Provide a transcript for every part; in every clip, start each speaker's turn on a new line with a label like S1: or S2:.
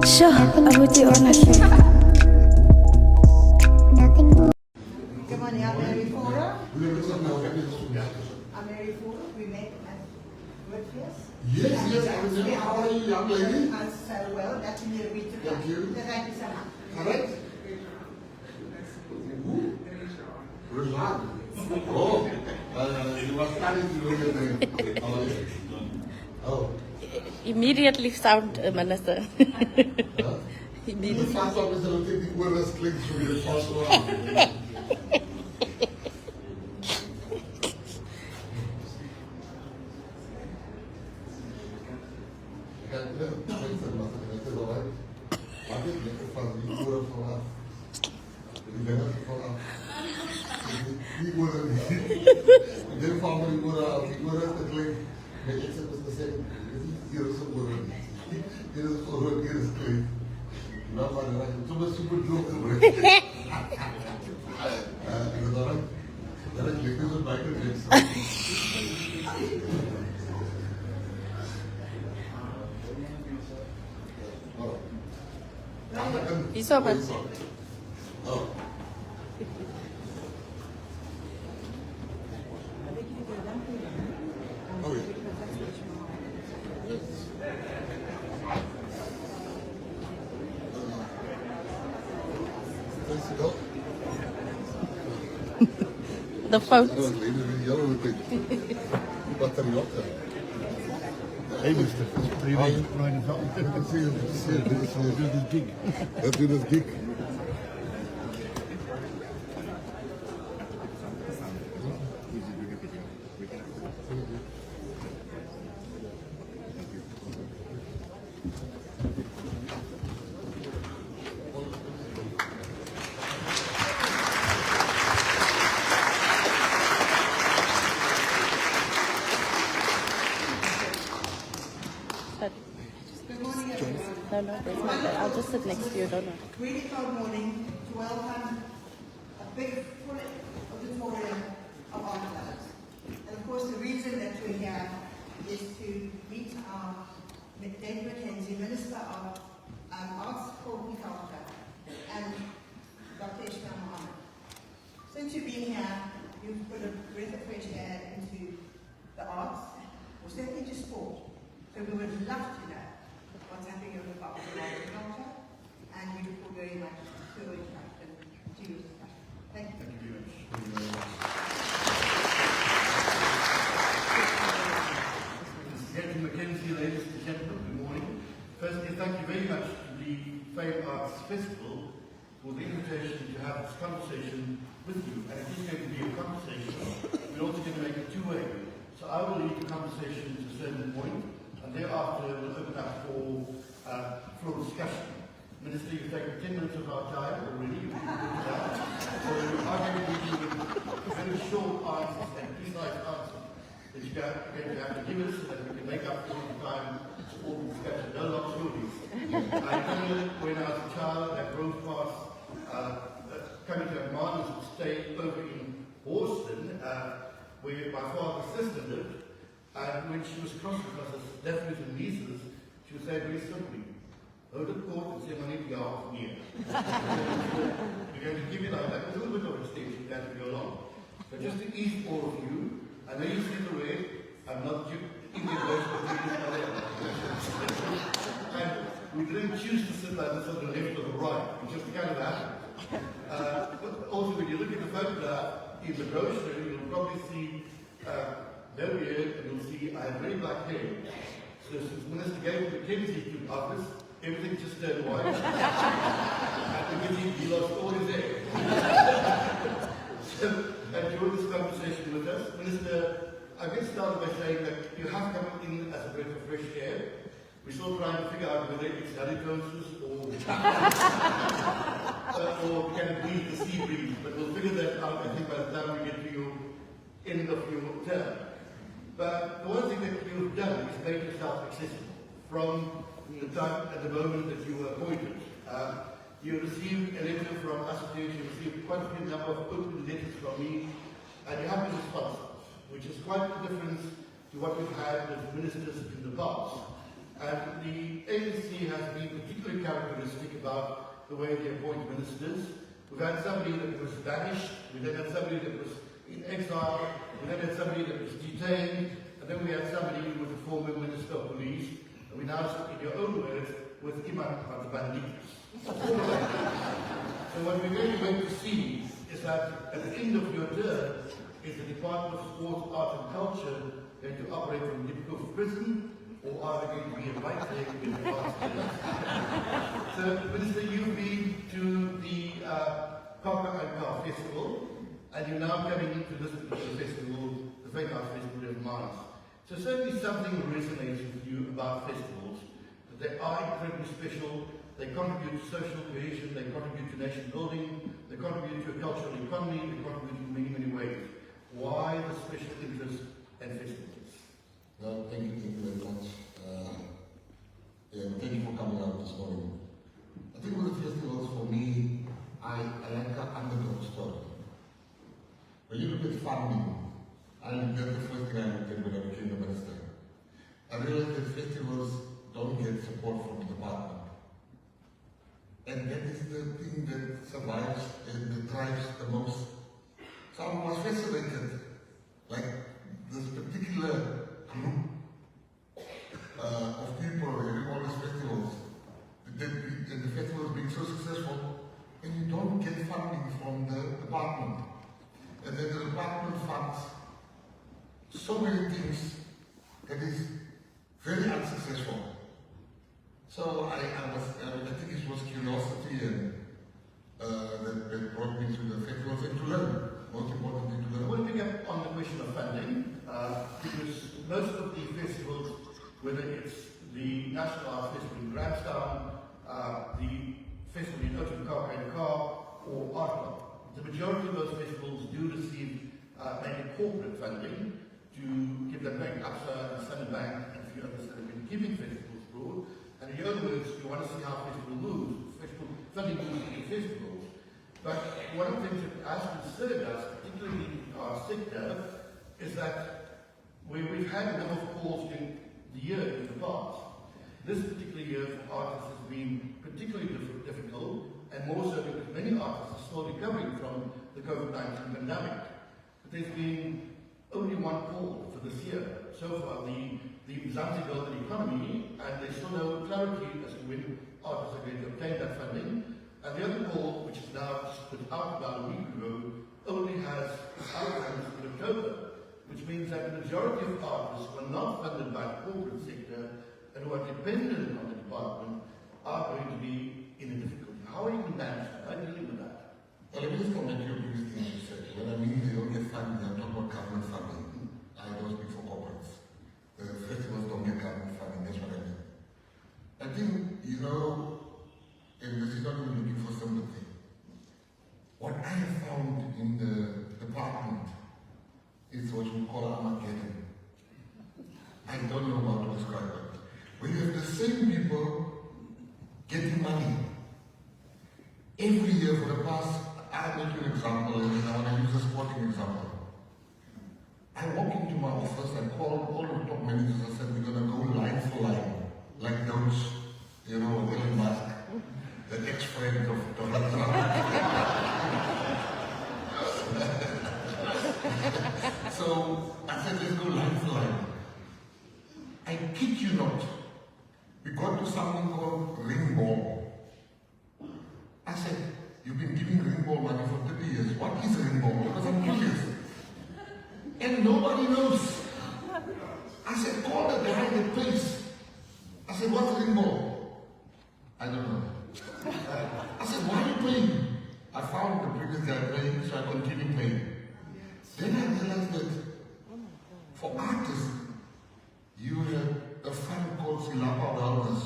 S1: Sure, I would do honestly.
S2: Good morning, I'm Mary Fora. I'm Mary Fora. We met at Woodfest.
S3: Yes, I remember. How are you, young lady?
S2: I'm so well. That's in the week to come.
S3: Thank you.
S2: Thank you so much.
S3: Correct? Who? Rizwan. Oh, you were planning to look at me. How are you? Oh.
S1: Immediately sound minister.
S3: Huh?
S1: Immediately.
S3: The first officer will think the word is clicked through the first one.
S1: He's so much.
S3: Oh. Oh, yeah. Thanks to go.
S1: The phone.
S3: Dat was alleen een jaren geleden. Wat er nog daar.
S4: Hey, mister. Three days riding up.
S3: Dit is gig. Dat is gig.
S1: No, there's not that. I'll just sit next to you, don't I?
S2: Really proud morning to welcome a big full auditorium of art lovers. And of course, the reason that we're here is to meet our Gayton Mckenzie, Minister of Arts, Sport and Culture, and Dr. Ishmael Mohammed. Since you've been here, you've put a breath of fresh air into the arts, or certainly to sport. So we would love to know what's happening over the arts and culture, and we look forward very much to your introduction to your discussion. Thank you.
S4: Thank you very much. Gayton Mckenzie, ladies and gentlemen, good morning. Firstly, thank you very much to the Fame Arts Festival for the invitation to have this conversation with you. And it is going to be a conversation. We're also going to make it two-way. So I will lead the conversation to a certain point, and thereafter we'll open up for floor discussion. Minister, you've taken 10 minutes of our time already. So I'm going to give you very short answers and precise answers that you're going to have to give us so that we can make up for the time for the discussion. No long stories. I remember when I was a child, I drove past coming to a mother's stay over in Boston, where my father's sister lived, and when she was crossing across us nephews and nieces, she would say very simply, "Hold the court and say money to go off here." We're going to give you like that, a little bit of a station as we go along. But just to ease all of you, I know you see the way, I'm not Indian version of and we didn't choose to sit like this on the left or the right, it just kind of happened. But also when you look at the photograph in the brochure, you'll probably see no beard, and you'll see I have very black hair. So since Minister Gayton Mckenzie took office, everything just turned white. And because he lost all his hair. So, and during this conversation with us, Minister, I'm going to start by saying that you have come in as a breath of fresh air. We're still trying to figure out whether it's halitosis or can it be the sea breeze, but we'll figure that out, I think, by the time we get to your end of your term. But the one thing that you've done is make yourself accessible from the time at the moment that you were appointed. You received a letter from us, you received quite a few number of open letters from me, and you have been responsive, which is quite a difference to what we've had with ministers in the past. And the ANC has been particularly about the way they appoint ministers. We've had somebody that was banished, we then had somebody that was in exile, we then had somebody that was detained, and then we had somebody who was a former Minister of Police, and we now, in your own words, with Iman Bandits. So what we're going to wait to see is that at the end of your term, is the Department of Sport, Art and Culture going to operate from Dipkov prison, or are they going to be a right thing in advance? So, Minister, you've been to the Kaka and Car Festival, and you're now coming into this particular festival, the Fake Arts Festival of Mines. So certainly something resonates with you about festivals, that they are incredibly special, they contribute to social cohesion, they contribute to nation building, they contribute to a cultural economy, they contribute in many, many ways. Why the special interest and festivals?
S3: Well, thank you very much. Thank you for coming out this morning. I think with the festivals, for me, I like an underdog story. When you look at funding, that's the first thing I looked at when I became the minister. I realized that festivals don't get support from the department. And that is the thing that survives and that drives the most. So I was fascinated, like this particular group of people having all these festivals, and the festivals being so successful, and you don't get funding from the department. And then the department funds so many things that is very unsuccessful. So I think it was curiosity and that brought me to the festivals and to learn. Most importantly, to learn.
S4: I want to pick up on the question of funding, because most of the festivals, whether it's the National Arts Festival in Grahamstown, the festival in Ocean Car and Car, or Art Club, the majority of those festivals do receive mainly corporate funding to give them back UPSA and Sunnybank and a few others that have been keeping festivals broad. And in other words, you want to see how festival moves, funding moves in festivals. But one of the things that has concerned us, particularly in our sector, is that we've had a number of calls in the year in the past. This particular year for artists has been particularly difficult, and more so because many artists are still recovering from the COVID-19 pandemic. But there's been only one call for this year. So far, the Mckenzie Gayton economy, and there's still no clarity as to when artists are going to obtain that funding. And the other call, which is now just put out about a week ago, only has outcomes in October, which means that the majority of artists who are not funded by the corporate sector and who are dependent on the department are going to be in a difficulty. How are you going to manage that? How are you dealing with that?
S3: Well, let me just come back to your previous thing you said. When I mean they don't get funding, I'm talking about government funding. I don't speak for corporates. The festivals don't get government funding, that's what I mean. I think, and this is not even looking for sympathy. What I have found in the department is what we call a Gayton. I don't know how to describe it. When you have the same people getting money every year for the past, I'll make you an example, and I want to use a sporting example. I walk into my office and call all the top managers and said, we're going to go line for line, like those, Elon Musk, the ex-friend of Donald Trump. So I said, let's go line for line. I kid you not, we got to something called ring ball. I said, you've been giving ring ball money for 30 years. What is ring ball? Because I'm curious. And nobody knows. I said, call the guy that pays. I said, what's ring ball? I don't know. I said, why are you paying? I found the previous guy paying, so I continued paying. Then I realized that for artists, you have a fund called Silapa Wellness.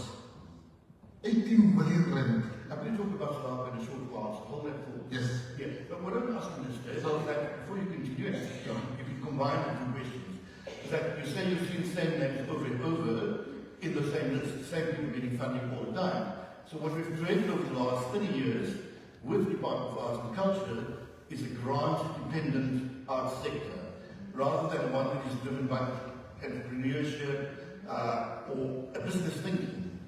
S3: 18 million rand.
S4: I'm going to talk about Silapa in a short while, so hold that thought.
S3: Yes.
S4: Yeah, but what I'm asking is that before you continue, you can combine the two questions. Is that you say you've seen the same names over and over in the same list, the same people getting funding all the time. So what we've created over the last 30 years with the Department of Arts and Culture is a grant-dependent arts sector, rather than one that is driven by entrepreneurship or a business thinking.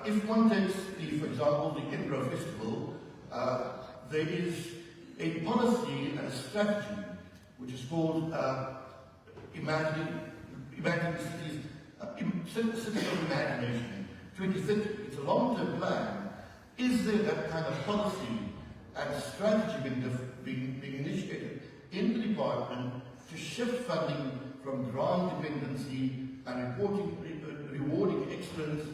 S4: If one takes, for example, the Edinburgh Festival, there is a policy and a strategy which is called Imagining Cities, Cities of Imagination 2030. It's a long-term plan. Is there that kind of policy and strategy being initiated in the department to shift funding from grant dependency and rewarding excellence,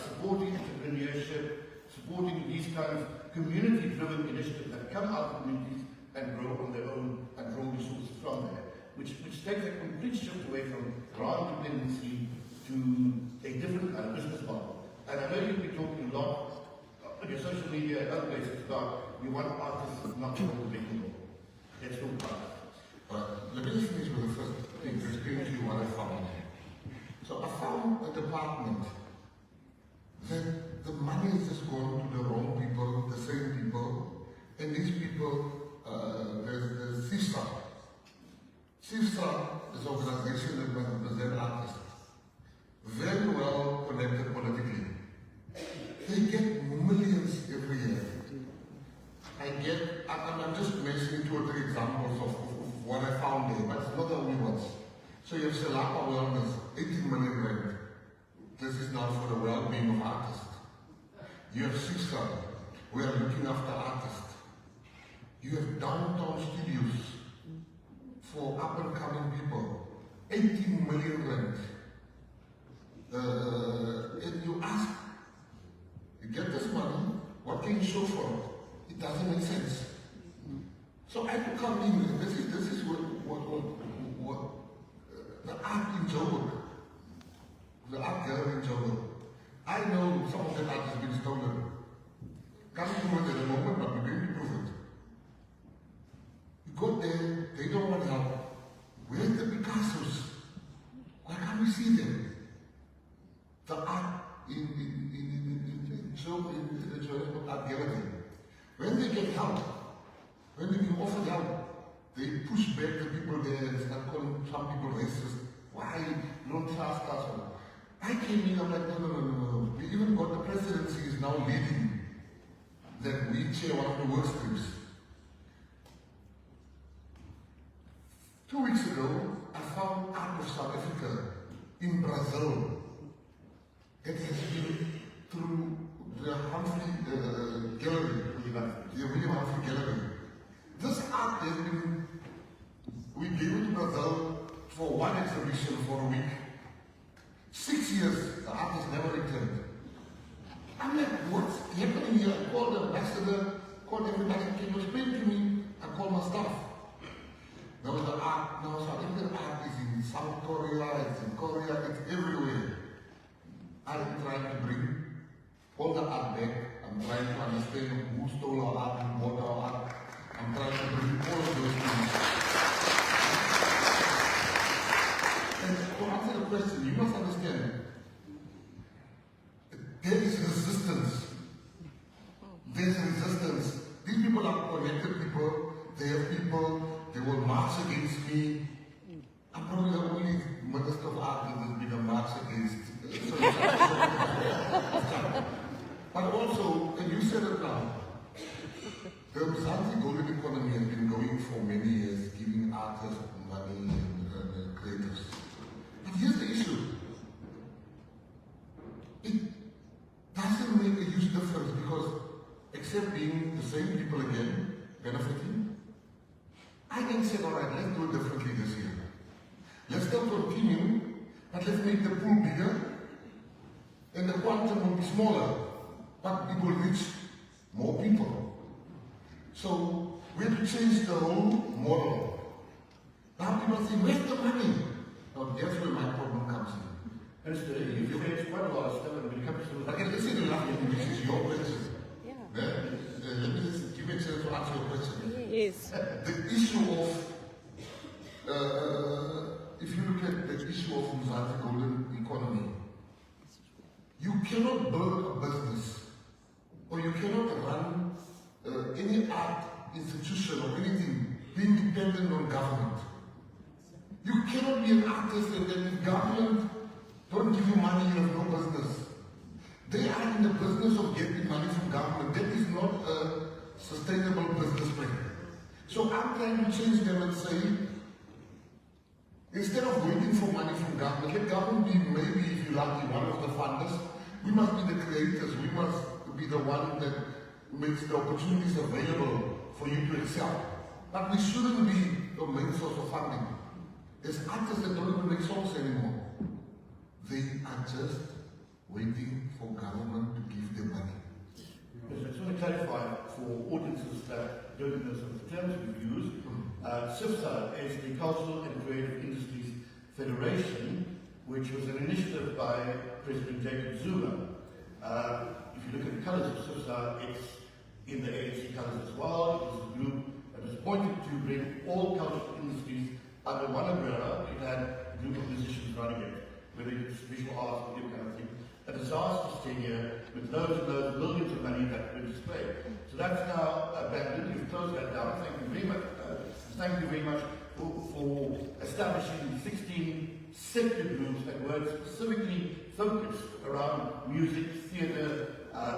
S4: supporting entrepreneurship, supporting these kinds of community-driven initiatives that come out of communities and grow on their own and draw resources from there, which takes a complete shift away from grant dependency to a different kind of business model. And I know you've been talking a lot on your social media and other places about we want artists not to hold the big role. Let's talk about that.
S3: Let me just finish with the first thing to explain to you what I found. So I found a department that the money is just going to the wrong people, the same people, and these people, there's CIFSA. CIFSA is an organization that represents artists, very well connected politically. They get millions every year. I'm just mentioning 2 or 3 examples of what I found there, but it's not the only ones. So you have Selapa Wellness, 18 million rand. This is now for the well-being of artists. You have CIFSA, we are looking after artists. You have downtown studios for up-and-coming people, 18 million rand. And you ask, you get this money, what can you show for it? It doesn't make sense. So I could come in, and this is what the art in Joburg, the art gallery in Joburg. I know some of the art has been stolen. Can't prove it at the moment, but we're going to prove it. You go there, they don't want help. Where's the Picassos? Why can't we see them? The art in Joburg art gallery. When they get help, when they be offered help, they push back the people there and start calling some people racist. Why? Don't trust us. I came in, I'm like, no. We even got the presidency is now leading that we chair one of the work streams. 2 weeks ago, I found art of South Africa in Brazil. It has been through the Humphrey Gallery, the William Humphrey Gallery. This art has been, we gave it to Brazil for one exhibition for a week. 6 years, the art has never returned. I'm like, what's happening here? I called the ambassador, called everybody, can you explain to me? I called my staff. Now the art, now South African art is in South Korea, it's in Korea, it's everywhere. I'm trying to bring all the art back. I'm trying to understand who stole our art, who bought our art. I'm trying to bring all of those things. And to answer the question, you must understand, there is resistance. There's resistance. These people are connected people. They have people, they will march against me. I'm probably the only Minister of Art that has been a march against. But also, and you said it now, the Mzansi golden economy has been going for many years, giving artists money and creators. But here's the issue. It doesn't make a huge difference because, except being the same people again, benefiting, I then said, all right, let's do it differently this year. Let's still continue, but let's make the pool bigger, and the quantum will be smaller, but it will reach more people. So we have to change the whole model. Now people say, where's the money? Now that's where my problem comes in.
S4: Minister, you've changed quite a lot of stuff when it comes to...
S3: Okay, let's say the last thing, which is your question.
S1: Yeah.
S3: Let me just give me a chance to answer your question.
S1: Yes.
S3: The issue of, if you look at the issue of Mzansi golden economy, you cannot build a business or you cannot run any art institution or anything being dependent on government. You cannot be an artist and then if government don't give you money, you have no business. They are in the business of getting money from government. That is not a sustainable business plan. So I'm trying to change them and say, instead of waiting for money from government, let government be maybe, if you like, one of the funders. We must be the creators. We must be the one that makes the opportunities available for you to excel. But we shouldn't be the main source of funding. There's artists that don't even make songs anymore. They are just waiting for government to give them money.
S4: Yes, I just want to clarify for audiences that don't know some of the terms we've used. CIFSA is the Cultural and Creative Industries Federation, which was an initiative by President Jacob Zuma. If you look at the colours of CIFSA, it's in the ANC colours as well. It was a group that was appointed to bring all cultural industries under one umbrella. It had a group of musicians running it, whether it's visual arts or any kind of thing. A disastrous tenure with loads and loads, millions of money that were displayed. So that's now abandoned. You've closed that down. Thank you very much. Thank you very much for establishing 16 separate groups that were specifically focused around music, theatre,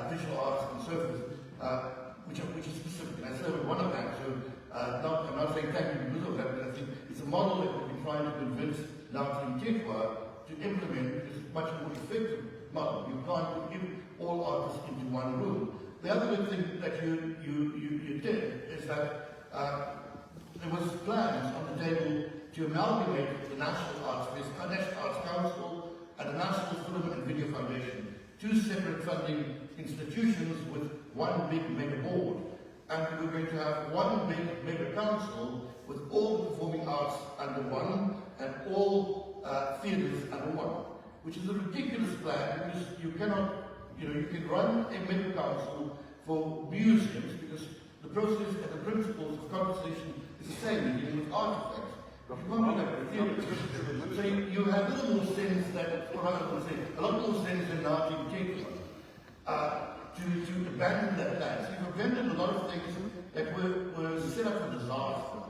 S4: visual arts, and so forth, which is specific. And I serve one of them. So I'm not saying thank you because of that, but I think it's a model that we've been trying to convince now in Tekwa to implement. It's much more effective model. You can't put all artists into one room. The other good thing that you did is that there was plans on the table to amalgamate the National Arts Council and the National Film and Video Foundation, two separate funding institutions with one big mega board. And we're going to have one big mega council with all the performing arts under one and all theatres under one, which is a ridiculous plan because you cannot, you can run a mega council for museums because the process and the principles of compensation is the same in dealing with artifacts. You can't do that with theatres. So you have a little more sense that, or I would say, a lot more sense than now in Gayton to abandon that plan. So you've abandoned a lot of things that were set up for disaster.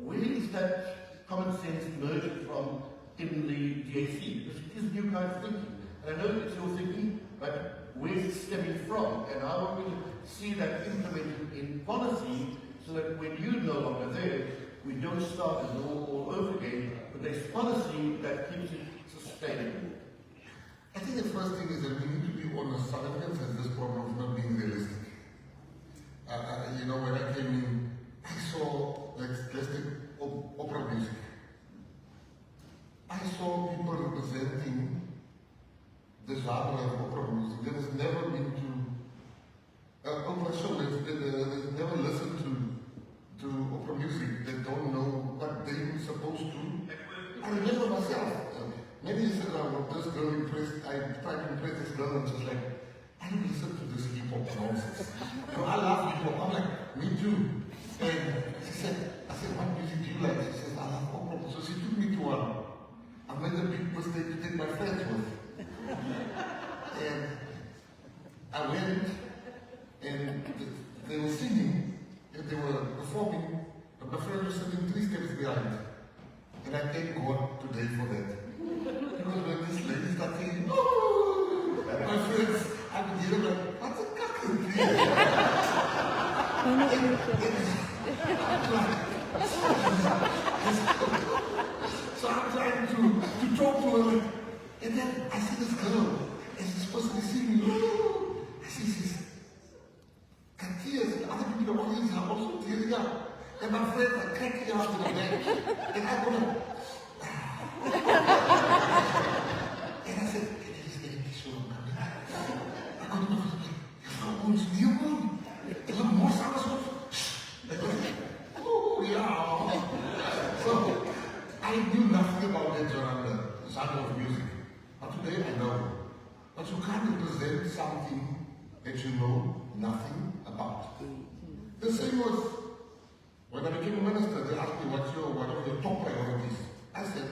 S4: Where is that common sense emerging from in the DAC? Because it is a new kind of thinking. And I know it's your thinking, but where's it stemming from? And how are we to see that implemented in policy so that when you're no longer there, we don't start it all over again, but there's policy that keeps it sustainable.
S3: I think the first thing is that we need to be honest. South Africans have this problem of not being realistic. When I came in, I saw, let's take opera music. I saw people representing the genre of opera music. There has never been to opera show. They've never listened to opera music. They don't know what they're supposed to. I remember myself. Many years ago, this girl I tried to impress this girl and she's like, I don't listen to this hip-hop nonsense. I love hip-hop. I'm like, me too. And she said, I said, what music do you like? She says, I love opera. So she took me to one. I made a big mistake to take my friends with. And I went, and they were singing, and they were performing, but my friend was sitting 3 steps behind. And I thank God today for that. Because when this lady started saying, oh, my friends, I would hear like, what's a cuckoo? So I'm trying to talk to her, and then I see this girl, and she's supposed to be singing, oh, I see she's got tears, and other people in the audience are also tearing up. And my friends are cracking out in the back, and I'm going and I said, can I just get a tissue? I go to my husband, it's new moon. It's more summer. Oh, yeah. So, I knew nothing about that genre of music. But today I know. But you can't represent something that you know nothing about. The same was, when I became a minister, they asked me, what are your top priorities? I said,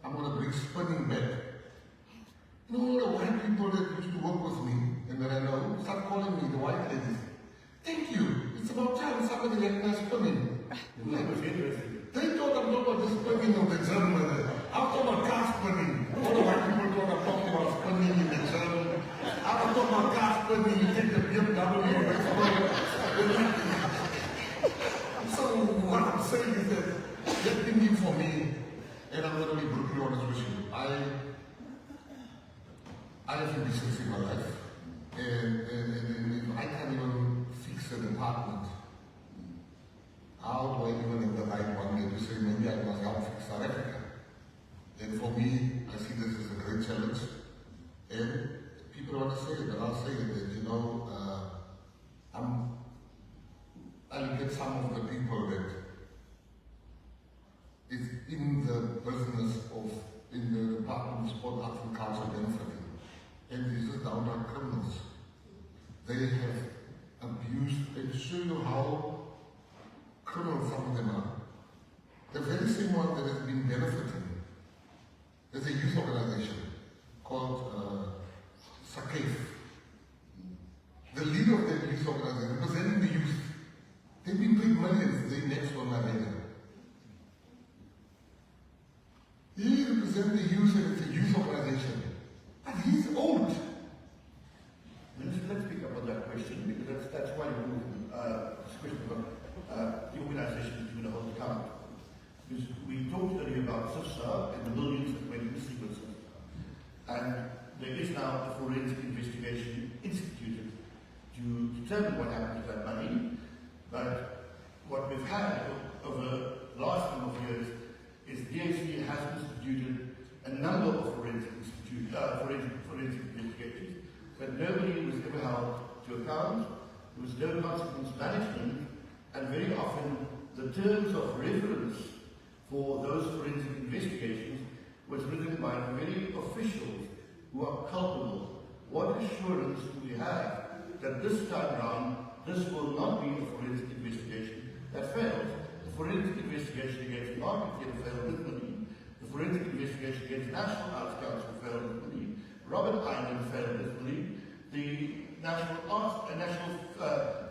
S3: I'm going to bring spinning back. You know, all the white people that used to work with me, and that I know, start calling me the white ladies. Thank you. It's about time somebody like me spinning. They thought I'm talking about the spinning of the German. I'm talking about car spinning. All the white people thought I'm talking about spinning in the German. I with me, you take the BMW. So what I'm saying is that that thinking for me, and I'm going to be brutally honest with you, I have been business in my life, and I can't even fix an apartment. How do I even have the right one day to say maybe I must help fix South Africa? And for me, I see this as a great challenge. And people want to say it, but I'll say it that, you know, I look at some of the people that is in the business of, in the Department of Sport, Arts and Culture benefiting. And these are downright criminals. They have abused, and to show you how criminal some of them are. The very same one that has been benefiting. There's a youth organization called SAKEF. The leader of that youth organization, representing the youth, they've been paid millions, they next on my radar. He represents the youth and it's a youth organization. But he's old.
S4: Let's pick up on that question, because that's quite important. This question about the organization doing a whole account. Because we talked earlier about SIFSA and the millions that went missing with SIFSA. And there is now a forensic investigation instituted to determine what happened to that money. But what we've had over the last number of years is DAC has instituted a number of forensic investigations, but nobody was ever held to account. There was no consequence management, and very often the terms of reference for those forensic investigations was written by very officials who are culpable. What assurance do we have that this time around this will not be a forensic investigation that fails? The forensic investigation against the market theatre failed with money. The forensic investigation against the National Arts Council failed with money. Robert Island failed with money. The National Arts and National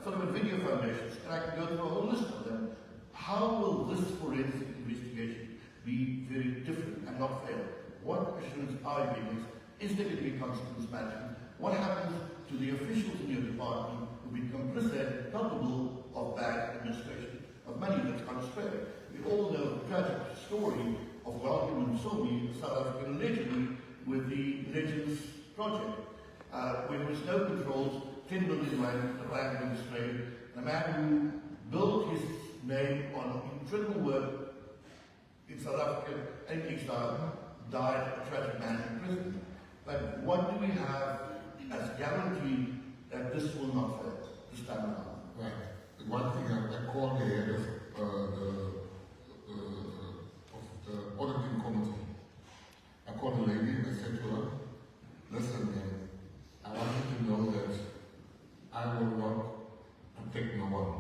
S4: Film and Video Foundations, and I can go through a whole list of them. How will this forensic investigation be very different and not fail? What assurance are you giving us? Is there going to be consequence management? What happens to the officials in your department who become complicit, culpable of bad administration of money that's gone astray? We all know the tragic story of Welcome Somi, a South African legend, with the Legends project, where there was no controls, 10 million rand in Australia, and a man who built his name on incredible work in South Africa and exile, died a tragic man in prison. But what do we have as guarantee that this will not fail this time around?
S3: Right. One thing I called the head of the auditing committee. I called the lady and I said to her, listen, man, I want you to know that I will not protect no one.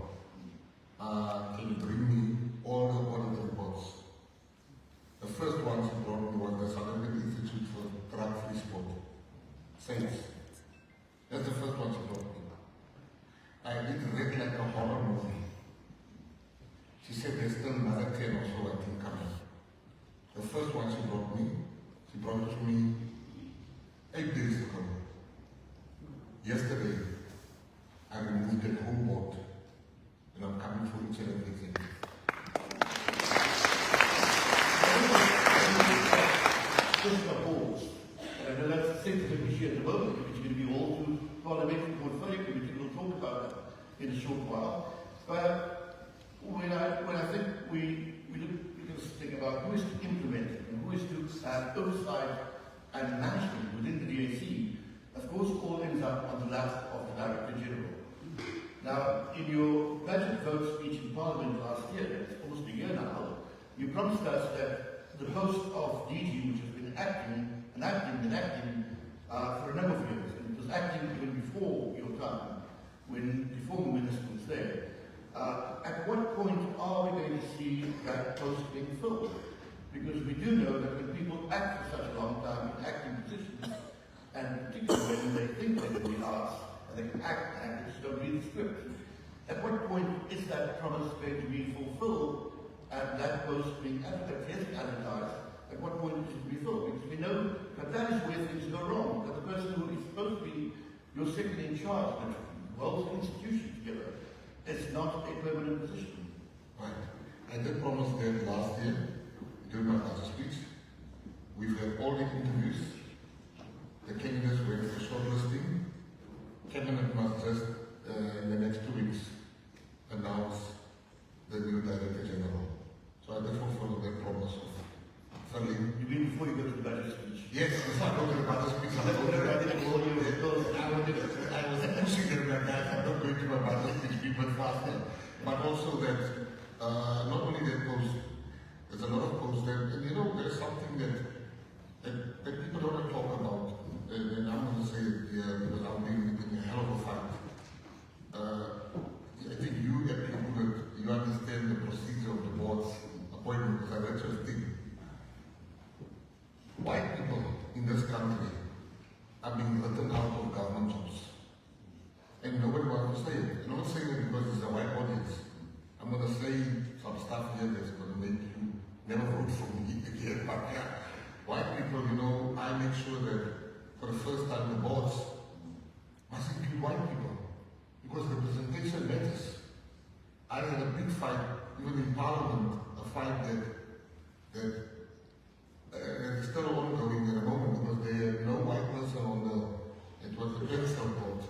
S3: Can you bring me all the audit reports? The first one she brought me was the South African Institute for Drug-Free Sport. SAINS. That's the first one she brought me. I did read like a horror movie. She said there's still another 10 or so I think coming. The first one she brought it to me 8 days ago. Yesterday, I removed the whole board, and I'm coming for each and everything.
S4: Just a pause. And I know that's a sensitive issue at the moment, because it's going to be all through Parliamentary Portfolio Committee. We'll talk about it in a short while. But when I think we look at this thing about who is to implement it and who is to have oversight and management within the DAC, of course, all ends up on the lap of the Director General. Now, in your budget vote speech in Parliament last year, it's almost a year now, you promised us that the post of DG, which has been acting for a number of years, and it was acting even before your time, when the former minister was there. At what point are we going to see that post being filled? Because we do know that when people act for such a long time in acting positions, and particularly when they think they can be asked, and they can act and just don't read the script, at what point is that promise going to be fulfilled and that post being advertised? At what point is it to be filled? Because we know that that is where things go wrong, that the person who is supposed to be your you're secretly in charge, but well, the institution together. It's not a permanent position.
S3: Right. I did promise that last year during my last speech. We've had all the interviews. The candidates went for shortlisting. Cabinet must just in the next 2 weeks announce the new Director General. So I therefore follow that promise of funding.
S4: You mean before you go to the budget speech?
S3: Yes, before I go to the budget speech, I was pushing them like that. I'm not going to my budget speech a bit faster. But also that not only that post, there's a lot of posts there, and you know, there's something that people don't want to talk about. And I'm going to say it here because I've been in a hell of a fight. I think you understand the procedure of the board's appointment because I read your thing. White people in this country are being written out of government jobs. And nobody wants to say it. I'm not saying it because it's a white audience. I'm going to say some stuff here that's going to make you never vote for me again. But yeah, white people, you know, I make sure that for the first time the boards must include white people because representation matters. I had a big fight, even in Parliament, a fight that is still ongoing at the moment because there had no white person on it was the pencil board.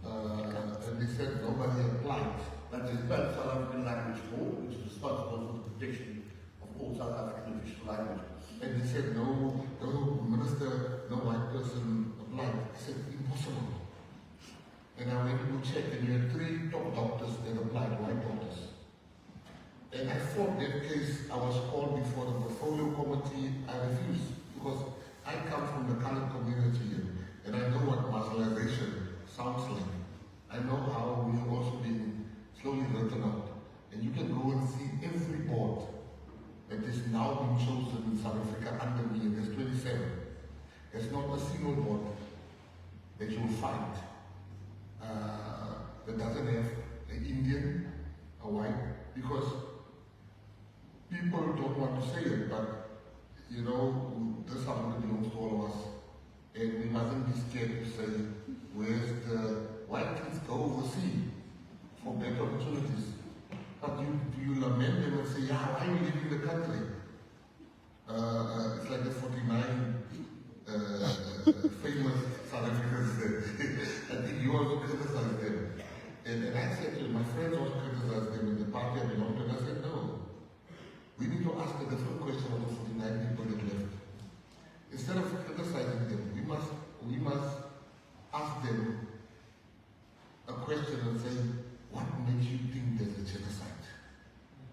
S3: And they said nobody applied.
S4: That is the South African Language Board, which is responsible for the protection of all South African official languages.
S3: And they said no minister, no white person applied. I said impossible. And I went to check, and you had 3 top doctors that applied, white doctors. And I fought that case. I was called before the portfolio committee. I refused because I come from the colored community and I know what marginalization sounds like. I know how we have also been slowly written out. And you can go and see every board that is now being chosen in South Africa under me, and there's 27. There's not a single board that you will find that doesn't have an Indian, a white, because people don't want to say it, but you know, this Africa belongs to all of us, and we mustn't be scared to say, whereas the white kids go overseas for better opportunities. But you lament them and say, yeah, why are you leaving the country? It's like the 49 famous South Africans that I think you also criticize them. And I said to them, my friends also criticize them in the party I belong to, and I said, no. We need to ask a different question of the 49 people that left. Instead of criticizing them, we must ask them a question and say, what makes you think there's a genocide?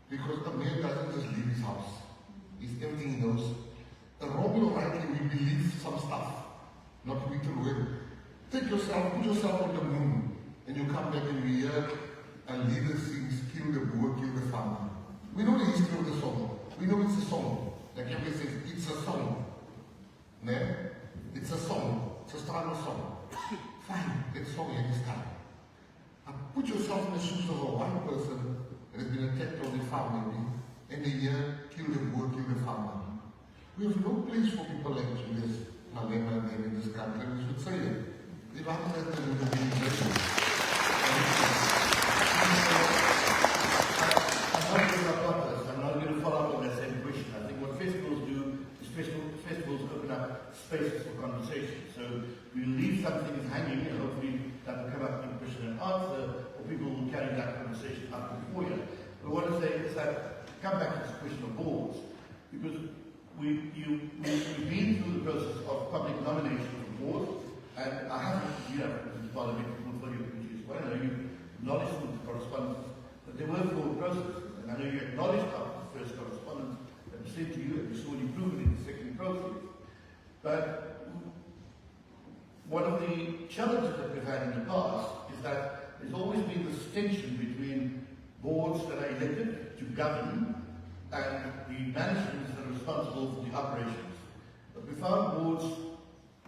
S3: Because a man doesn't just leave his house. It's everything he knows. And wrongly or rightly, we believe some stuff, not to be true. Take yourself, put yourself on the moon, and you come back and we hear a leader sings, kill the Boer, kill the farmer. We know the history of the song. We know it's a song. Like everybody says, it's a song. No? It's a song. It's a style of song. Fine, let's song any style. Put yourself in the shoes of a white person that has been attacked on the farm maybe, and they hear, kill the Boer, kill the farmer. We have no place for people like Julius Malema and in this country. We should say it. If I'm not going to be invested.
S4: I'm not going to follow up on that same question. I think what festivals do is festivals open up spaces for conversation. So we leave something hanging and hopefully that will come up in question and answer, or people will carry that conversation up before you. But what I say is that come back to this question of boards, because we've been through the process of public nomination of boards, and I haven't, this parliamentary portfolio committee as well. I know you acknowledged the correspondence, but there were 4 processes, and I know you acknowledged after the first correspondence that was sent to you, and you saw an improvement in the second process. But one of the challenges that we've had in the past is that there's always been this tension between boards that are elected to govern and the managements that are responsible for the operations. But we found boards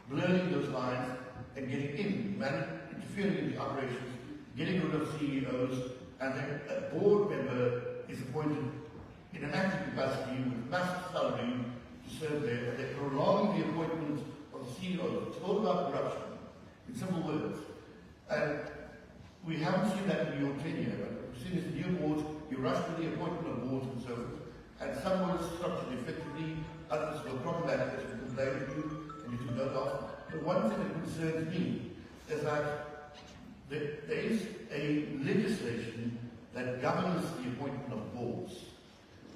S4: blurring those lines and getting in, interfering in the operations, getting rid of CEOs, and then a board member is appointed in an active capacity with massive salary to serve there, and they're prolonging the appointment of the CEOs. It's all about corruption, in simple words. And we haven't seen that in your tenure, but we've seen this new board, you rush with the appointment of boards and so forth, and some boards structured effectively, others were problematic as we complained to you, and you took note of. But one thing that concerns me is that there is a legislation that governs the appointment of boards.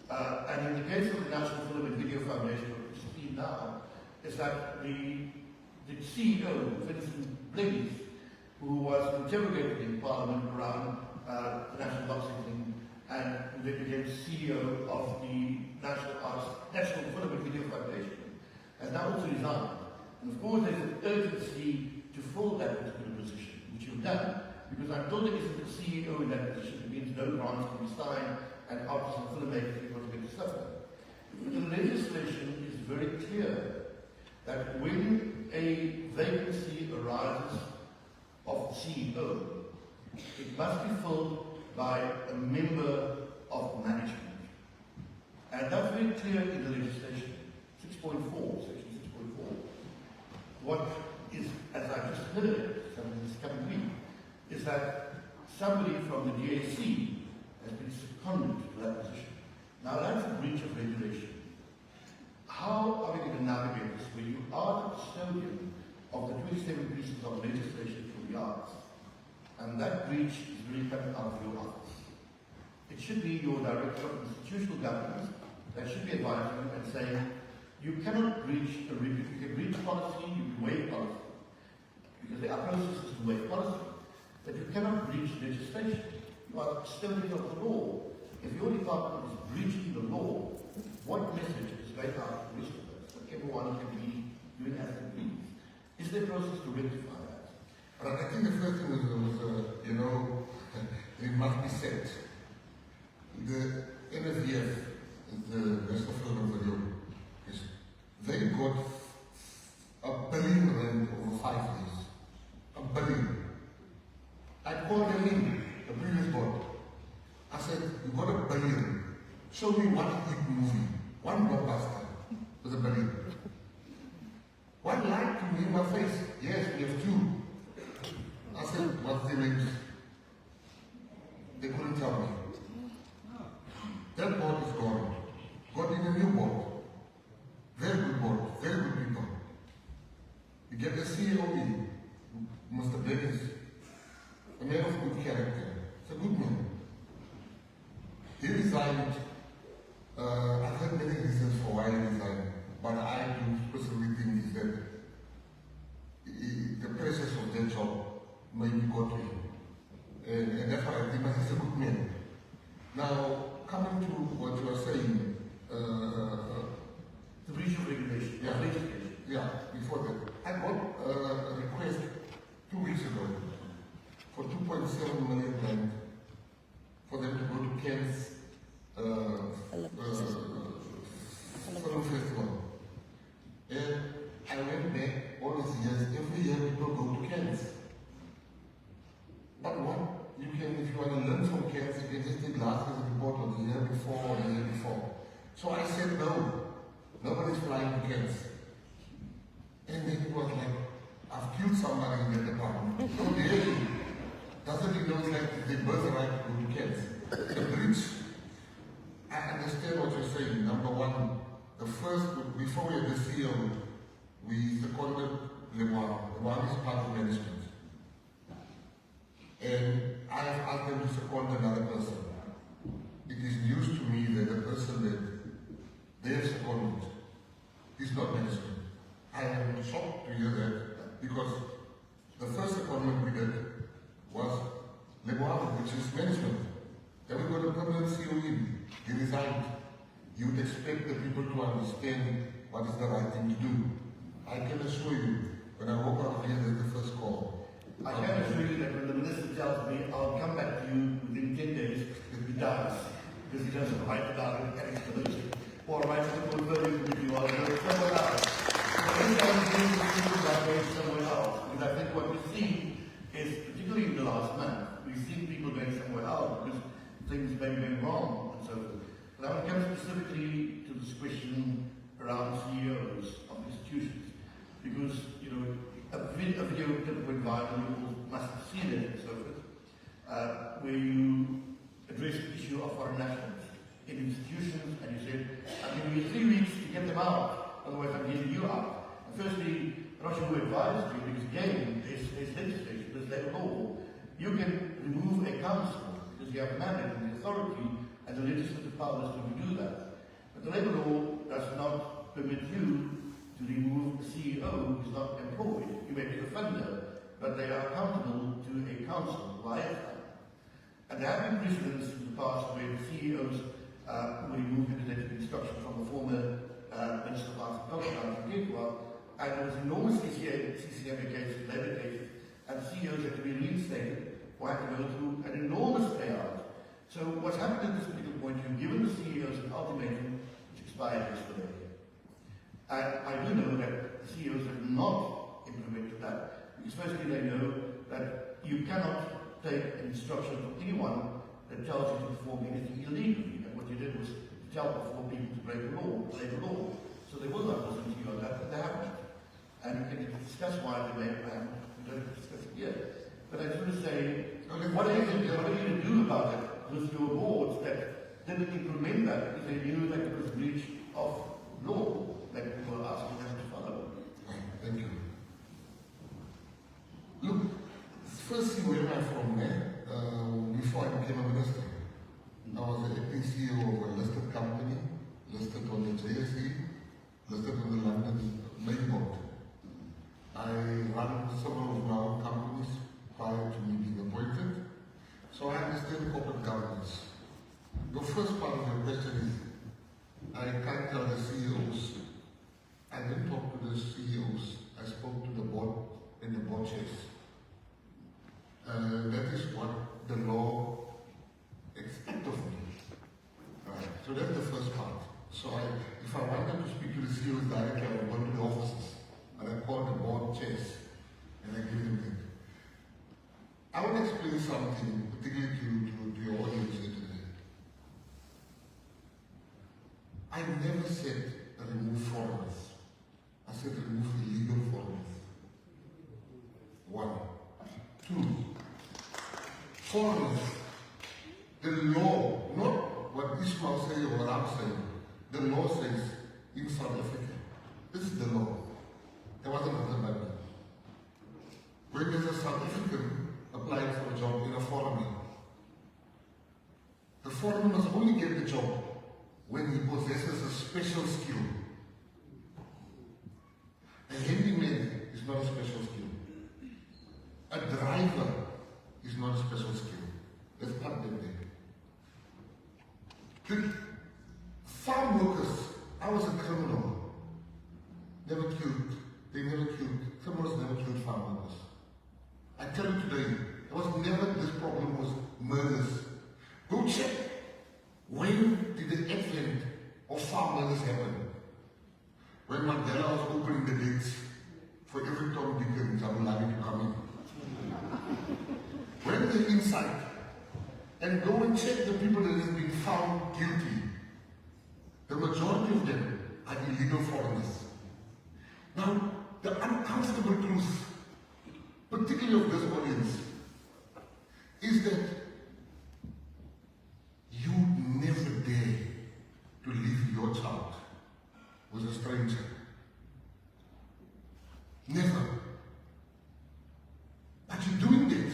S4: And in the case of the National Film and Video Foundation, what we see now is that the CEO, Vincent Blades, who was interrogated in Parliament around the National Boxing thing, and who then became CEO of the National Film and Video Foundation, has now also resigned. And of course, there's an urgency to fill that particular position, which you've done, because until there isn't a CEO in that position, it means no grants can be signed, and artists and filmmakers are going to get stuff done. But the legislation is very clear that when a vacancy arises of CEO, it must be filled by a member of management. And that's very clear in the legislation, 6.4, section 6.4. What is, as I just heard it, something this coming week, is that somebody from the DAC has been seconded to that position. Now that's a breach of regulation. How are we going to navigate this when you are the custodian of the 27 pieces of legislation for the arts, and that breach is really coming out of your office? It should be your Director of Institutional Governance that should be advising you and saying, you cannot breach a review. You can breach policy, you can waive policy, because there are processes to waive policy, but you cannot breach legislation. You are the custodian of the law. If your department is breaching the law, what message is going out to the rest of us? That everyone can be doing as they please. Is there a process to rectify that?
S3: But I think the first thing was, it must be said. The NFDF, the National Film and Video, they got R1 billion over 5 years. R1 billion. I called them in, the previous board. I said, you got R1 billion. Show me one hit movie, one blockbuster with R1 billion. One lied to me in my face. Yes, we have 2. I said, what's the names? They couldn't tell me. That board is gone. Got in a new board. Very good board, very good people. You get the CEO in, Mr. Blades, a man of good character. It's a good man. He resigned. I've heard many reasons for why he resigned, but I do personally think is that the pressures of that job maybe got to him. And that's why I think he's a good man. Now, coming to what you are saying,
S4: the breach of regulation, legislation.
S3: Yeah, before that. I got a request 2 weeks ago for 2.7 million rand for them to go to Kent's film festival. And I went back all these years, every year people go to Kent's. But what you can, if you want to learn from Kent's, you can just take last year's report or the year before or the year before. So I said no. Nobody's flying to Kent's. And then it was like, I've killed somebody in that department. So really, doesn't he know like the birthright to go to Kent's? The bridge, I understand what you're saying. Number one, the first, before we had the CEO, we seconded Lemoine. Lemoine is part of management. And I have asked them to second another person. It is news to me that the person that they have seconded is not management. I am shocked to hear that because the first secondment we did was Lemoine, which is management. Then we got a permanent CEO in. He resigned. You would expect the people to understand what is the right thing to do. I can assure you, when I walk out of here, that's the first call.
S4: I can assure you that when the minister tells me I'll come back to you within 10 days, he does. Because he doesn't write it down and explanation. Or write it to a very good you are going somewhere else. Sometimes people are going somewhere else. Because I think what we see is, particularly in the last month, we've seen people going somewhere else because things may be going wrong and so forth. But I want to come specifically to this question around CEOs of institutions. Because, a video clip went viral, you all must have seen where you addressed the issue of foreign nationals in institutions, and you said, I'm giving you 3 weeks to get them out, otherwise I'm getting you out. And firstly, I'm not sure who advised you, because again, there's legislation, there's labour law. You can remove a council because you have a mandate and the authority and the legislative powers to do that. But the labour law does not permit you to remove a CEO who is not employed. You may be the funder, but they are accountable to a council via fund. And there have been precedents in the past where the CEOs were removed independent instruction from the former Minister of Arts and Culture, and there was enormous CCMA cases, labour cases, and CEOs had to be reinstated or had to go through an enormous payout. So what's happened at this particular point, you've given the CEOs an ultimatum which expired yesterday. And I do know that the CEOs have not implemented that, because firstly they know that you cannot take an instruction from anyone that tells you to perform anything illegally. And what you did was to tell before people to break the law, labor law. So they will not listen to you on that, but they haven't. And we can discuss why they may have, we don't discuss it here. But I just want to say, what are you going to do about it with your boards that didn't implement that because they knew that it was a breach of law that people were asking them to follow?
S3: Thank you. Look, firstly, where am I from, before I became a minister? I was the acting CEO of a listed company, listed on the JSE, listed on the London main board. I run several of my own companies prior to me being appointed, so I understand corporate governance. The first part of your question is, I can't tell the CEOs. I didn't talk to the CEOs. I spoke to the board and the board chairs. That is what the law expects of me. So that's the first part. So if I wanted to speak to the CEOs directly, I would go to the offices and I call the board chairs and I give them it. I want to explain something, particularly to your audience here today. I never said remove foreigners. I said remove illegal foreigners. 1. 2. Foreigners, the law, not what Ismail says or what I'm saying, the law says in South Africa, this is the law. There wasn't written by me. When there's a South African applying for a job in a foreigner, the foreigner must only get the job when he possesses a special skill. A handyman is not a special skill. A driver is not a special skill. Let's put them there. The farm workers, I was a criminal. Never killed. They never killed. Criminals never killed farm workers. I tell you today, there was never this problem was murders. Go check. When did the advent of farm murders happen? When Mandela was opening the gates for every Tom, Dick and Jabulani to come in. When they're inside, and go and check the people that have been found guilty. The majority of them are illegal foreigners. Now, the uncomfortable truth, particularly of this audience, is that you never dare to leave your child with a stranger. Never. But you're doing that.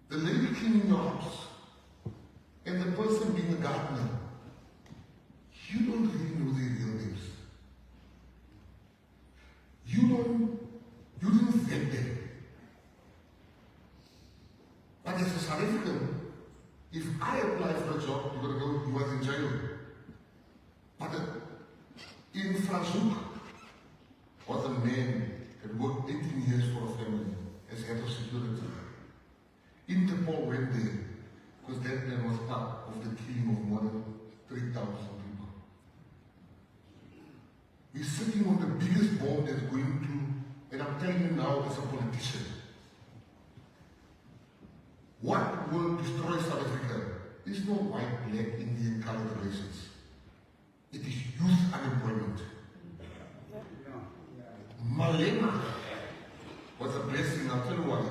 S3: The lady cleaning your house and the person being a gardener, you don't really know their real names. You didn't vet them. But as a South African, if I apply for a job, you're going to go, you was in jail. But in Franschhoek was a man that worked 18 years for a family as head of security. Interpol went there because that man was part of the killing of more than 3,000 people. He's sitting on the biggest bomb that's going to, and I'm telling you now as a politician, what will destroy South Africa is no white, black, Indian, colored relations. It is youth unemployment. Malema was a blessing, I'll tell you why.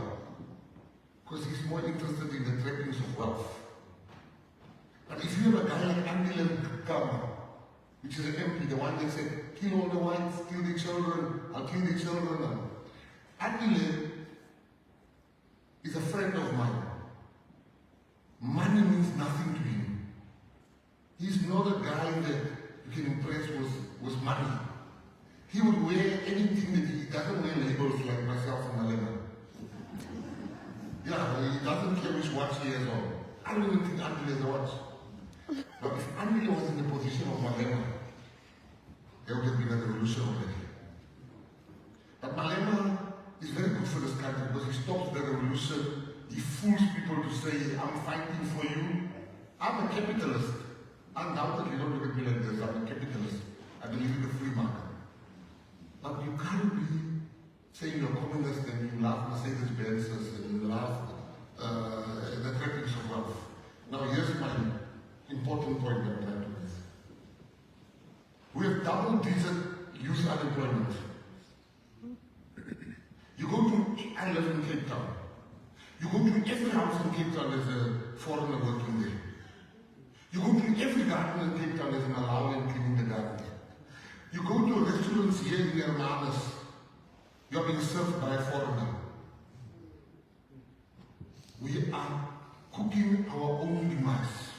S3: because he's more interested in the trappings of wealth. But if you have a guy like Andilan Kama, which is an MP, the one that said, kill all the whites, kill the children, I'll kill the children. Andilan is a friend of mine. Money means nothing to him. He's not a guy that you can impress with money. He would wear anything that he doesn't wear labels like myself and Malema. Yeah, he doesn't care which watch he has on. I don't even think Andy has a watch. But if Andy was in the position of Malema, there would have been a revolution already. But Malema is very good for this country because he stops the revolution. He fools people to say, I'm fighting for you. I'm a capitalist. Undoubtedly, don't look at me like this. I'm a capitalist. I believe in the free market. But you can't be saying you're communist and you love Mercedes-Benzes and you love the trappings of wealth. Now here's my important point that I'm trying to make. We have double-digit youth unemployment. You go to, I live in Cape Town. You go to every house in Cape Town, there's a foreigner working there. You go to every garden in Cape Town, there's an Malawian cleaning the garden. You go to restaurants here in Hermanus, you're being served by a foreigner. We are cooking our own demise.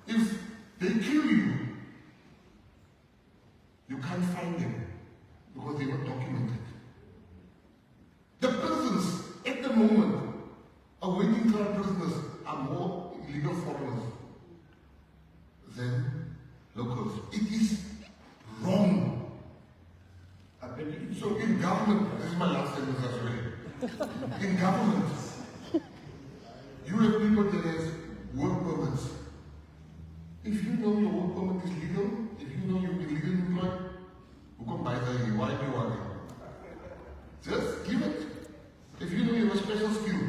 S3: If they kill you, you can't find them because they were documented. The prisons at the moment awaiting trial prisoners are more illegal foreigners than locals. It is wrong. So in government, this is my last sentence as well. In government, you have people that has work permits. If you know your work permit is legal, if you know you've been legally employed, who can buy that? Why do you worry? Just give it. If you know you have a special skill,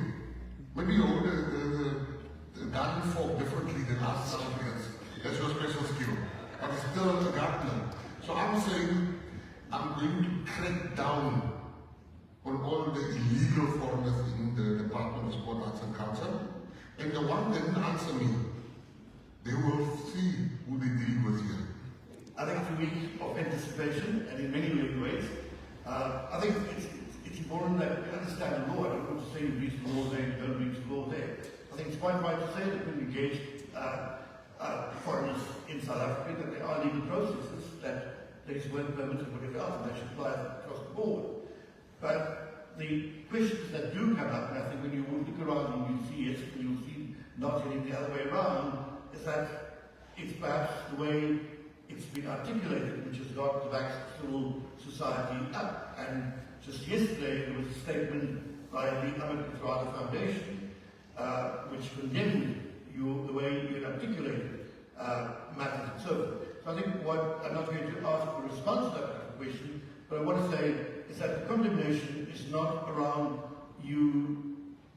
S3: maybe you hold the garden fork differently than last Africans. That's your special skill. But it's still a gardener. So I'm saying, I'm going to crack down on all the illegal foreigners in the Department of Sport, Arts and Culture. And the one that didn't answer me, they will see who they deal with here.
S4: I think it's a week of anticipation, and in many ways, I think it's important that we understand the law. I don't want to say you reach the law there, you don't reach the law there. I think it's quite right to say that when we engage foreigners in South Africa, that there are legal processes, that there's work permits and whatever else, and they should apply across the board. But the questions that do come up, and I think when you look around and you see it, and you'll see not getting the other way around, is that it's perhaps the way it's been articulated, which has got the back civil society up. And just yesterday, there was a statement by the Ahmed Rada Foundation, which condemned the way you articulated matters and so forth. So I think what I'm not going to ask for a response to that question, but I want to say is that the condemnation is not around you,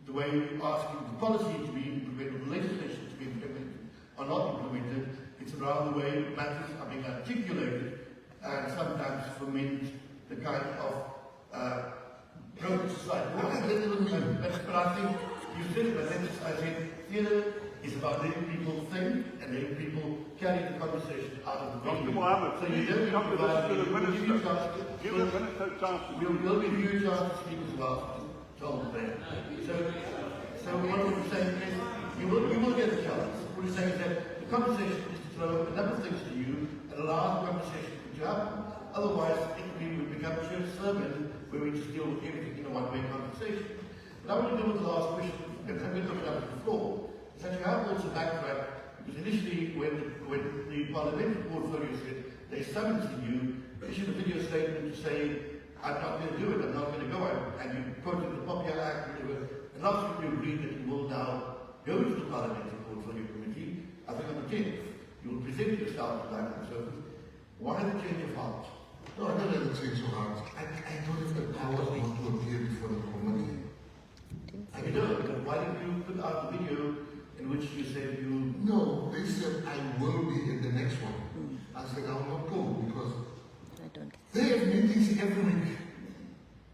S4: the way you're asking the policy to be implemented, the legislation to be implemented or not implemented. It's around the way matters are being articulated and sometimes foment the kind of broken society. But I think you said it, but I said theatre is about letting people think and letting people carry the conversation out of the venue. So you don't give a chance to we'll give you a chance to speak as well, told there. So what we're saying is you will get a chance. What we're saying is that the conversation is to throw a number of things to you and allow the conversation to happen. Otherwise it will become a church sermon where we just deal with everything in a one-way conversation. But I want to deal with the last question, and I'm going to look it up to the floor. That you have also backtracked, because initially when the Parliamentary portfolio said they summoned you, issued a video statement to say, I'm not going to do it, I'm not going to go, and you quoted the Popular Act, and last week you agreed that you will now go to the Parliamentary Portfolio Committee. I think on the 10th, you will present yourself to that and so forth. Why the change of heart?
S3: No, I don't have the change of heart. I don't have the power not to appear before the committee.
S4: I don't. Why did you put out the video in which you said you...
S3: No, they said I will be in the next one. I said I will not go because they have meetings every week.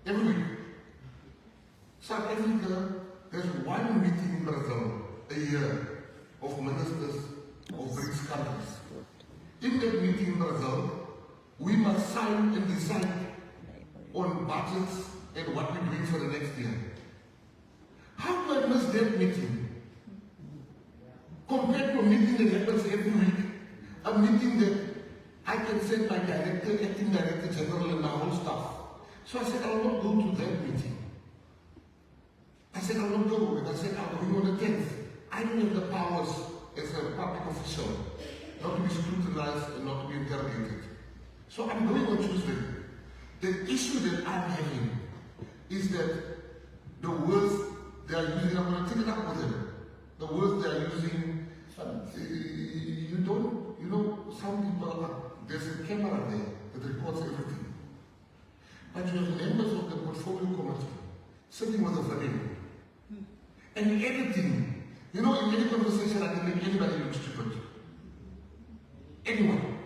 S3: Every week. South Africa has one meeting in Brazil a year of ministers of BRICS countries. In that meeting in Brazil, we must sign and decide on budgets and what we're doing for the next year. How do I miss that meeting? Compared to a meeting that happens every week, a meeting that I can send my director, acting director general, and my whole staff. So I said, I will not go to that meeting. I said, I will not go. And I said, I'm going on the 10th. I don't have the powers as a public official not to be scrutinized and not to be interrogated. So I'm going on Tuesday. The issue that I'm having is that the words they are using, I'm going to take it up with them. The words they are using, you don't, you know, some people, there's a camera there that records everything. But you have members of the portfolio committee sitting with a video and editing. You know, in any conversation I can make anybody look stupid. Anyone.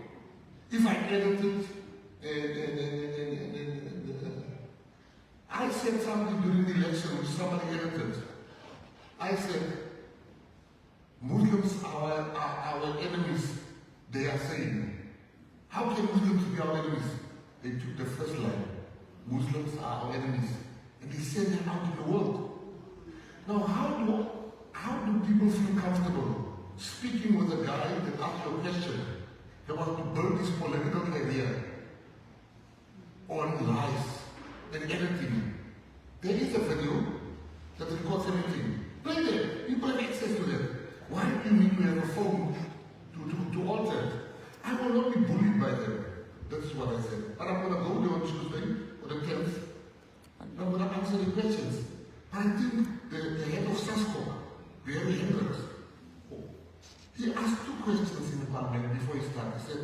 S3: If I edited, I said something during the election which somebody edited. I said, Muslims are our enemies, they are saying. How can Muslims be our enemies? They took the first line. Muslims are our enemies. And they sent them out in the world. Now, how do people feel comfortable speaking with a guy that asked a question that was to build his political career on lies and editing? There is a video that records everything. Play that. People have access to that. Why do you need to have a phone to alter it? I will not be bullied by them. That's what I said. But I'm going to go there on Tuesday, or the 10th. I'm going to answer the questions. I think the head of SASCO, Barry Hendricks, he asked 2 questions in the parliament before he started. He said,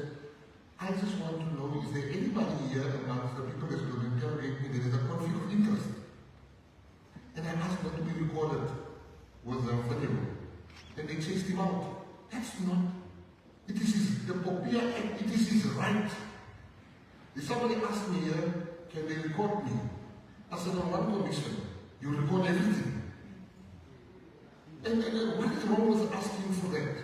S3: I just want to know, is there anybody here amongst the people that's going to interrogate me that is a conflict of interest? And I asked not to be recorded with the video. And they chased him out. That's not, it is the Popia Act, it is his right. If somebody asked me here, can they record me? I said, on one condition, you record everything. And what is wrong with asking for that?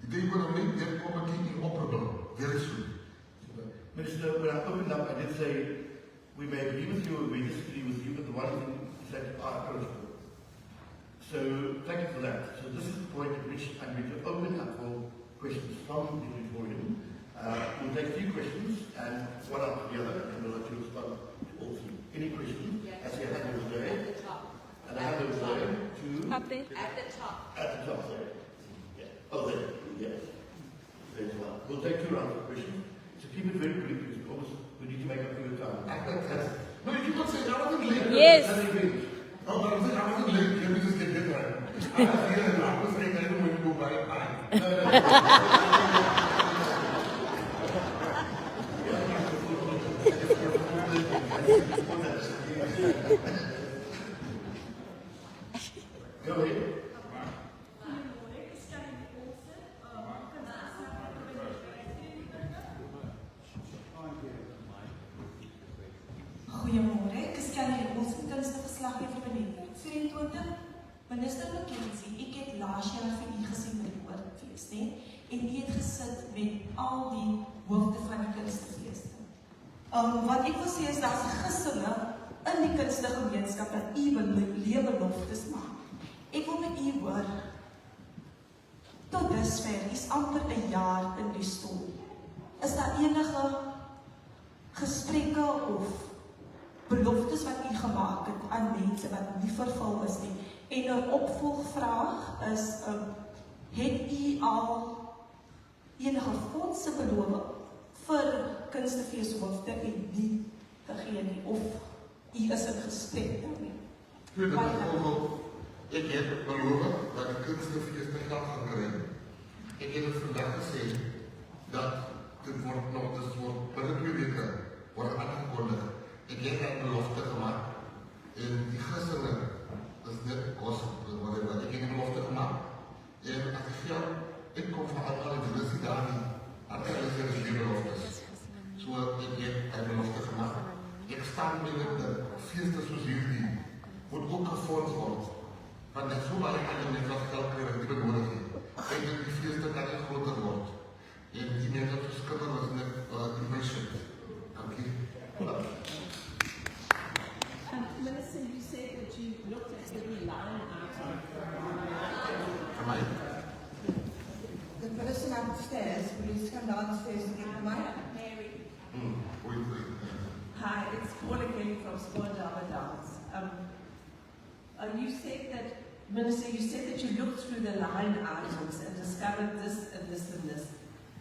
S3: They're going to make that committee inoperable very soon.
S4: Minister, when I opened up, I did say we may agree with you or we disagree with you, but the one thing is that you are approachable. So thank you for that. So this is the point at which I'm going to open up for questions from the auditorium. We'll take 3 questions and one after the other, and we'll let you respond to all 3. Any questions? Yes. As you have over there.
S5: At the top.
S4: And I have over there to...
S1: Up there.
S5: At the top.
S4: At the top there. Yeah. Oh, there. Yes. There's one. We'll take 2 rounds of questions. So keep it very brief because almost we need to make up for your time.
S3: No, you keep on saying, I wasn't late.
S1: Yes.
S3: No, but I'm saying, I wasn't late. Let me just get that right. I was here and I was saying, I don't want to go by time.
S4: Go ahead.
S6: Goeiemôre, ek is Kelly Olsen, kunsteverslaggewer van Netwerk 24. Minister Mckenzie, ek het laas jaar vir u gesien by die Woordfees, en u het gesit met al die hoofde van die kunstefeeste. Wat ek wil sê is dat gisinge in die kunstegemeenskap dat u leebeloftes maak. Ek wil met u hoor, tot dusver, is amper 'n jaar in die stoel. Is daar enige gesprekke of beloftes wat u gemaak het aan mense wat nie vervul is nie? En 'n opvolgvraag is, het u al enige fondse beloof vir kunstefeeshoofde en nie gegee nie? Of u is in gesprek daarmee?
S3: Ik heb beloofd dat de kunstenfeesten geld gaan krijgen. Ik heb het vandaag gezegd dat het wordt nog, dus wordt binnen 2 weken worden aangekondigd. Ik heb een belofte gemaakt. En die gisteren, dat is net kost, whatever. Ik heb een belofte gemaakt. En als ik geld inkomt van alle mensen daar niet, dan zijn er geen beloftes. Zo ik heb een belofte gemaakt. Ik sta binnen de feesten zoals jullie. Wordt ook
S6: You said that, Minister, you said that you looked through the line items and discovered this and this and this.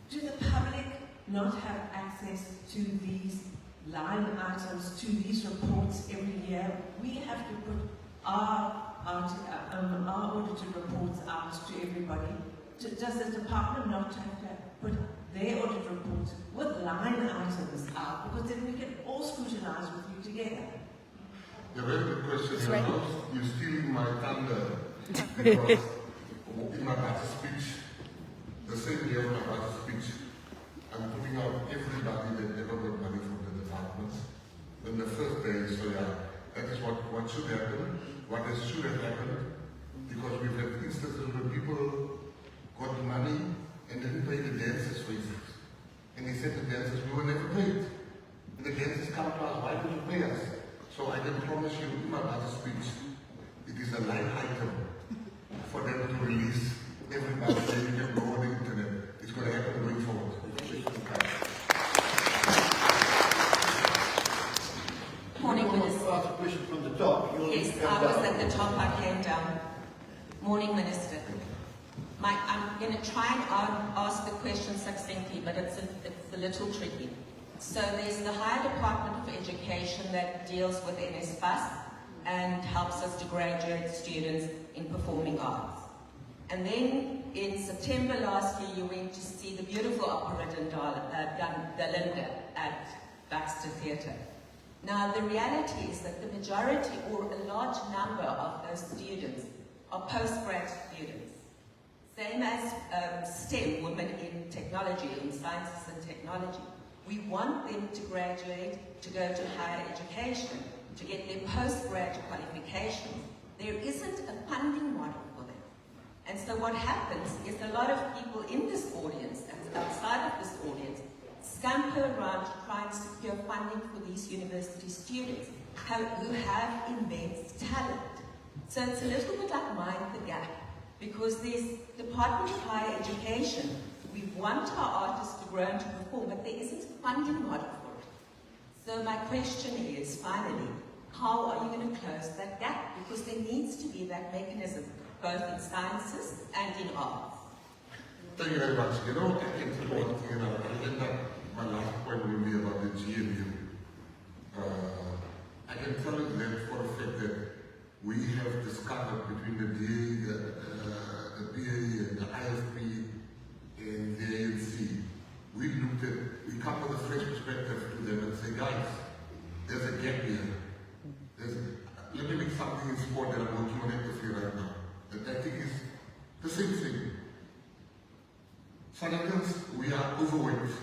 S6: Do the public not have access to these line items, to these reports every year? We have to put our audited reports out to everybody. Does the department not have to put their audit reports with line items out? Because then we can all scrutinize with you together.
S3: A very good question. You're stealing my thunder because in my budget speech, the same day of my budget speech, I'm putting out everybody that ever got money from the department. Then the first day, so yeah, that is what should happen, what should have happened, because we've had instances where people got money and didn't pay the dancers for it. And they said the dancers, we were never paid. And the dancers come to us, why don't you pay us? So I can promise you, in my budget speech, it is a line item for them to release everybody. Then you can go on the internet. It's going to happen going forward.
S6: Morning, Minister.
S4: Ask a question from the top.
S6: Yes, I was at the top, I came down. Morning, Minister. I'm going to try and ask the question succinctly, but it's a little tricky. So there's the Higher Department of Education that deals with NSFAS and helps us to graduate students in performing arts. And then in September last year, you went to see the beautiful opera Dalinda at Baxter Theatre. Now, the reality is that the majority or a large number of those students are postgrad students. Same as STEM, women in technology, in sciences and technology. We want them to graduate, to go to higher education, to get their postgraduate qualifications. There isn't a funding model for them. And so what happens is a lot of people in this audience and outside of this audience scamper around to try and secure funding for these university students who have immense talent. So it's a little bit like mind the gap, because there's Department of Higher Education. We want our artists to grow and to perform, but there isn't a funding model for it. So my question is, finally, how are you going to close that gap? Because there needs to be that mechanism, both in sciences and in arts.
S3: Thank you very much. You know, I can tell you one thing, and I'll end up my last point will be about the GNU. I can tell you that for a fact that we have discovered between the DA, the PA, and the IFP, and the ANC, we come with a fresh perspective to them and say, guys, there's a gap here. Let me make something in sport that I'm working on actively right now. The tactic is the same thing. South Africans, we are overweight.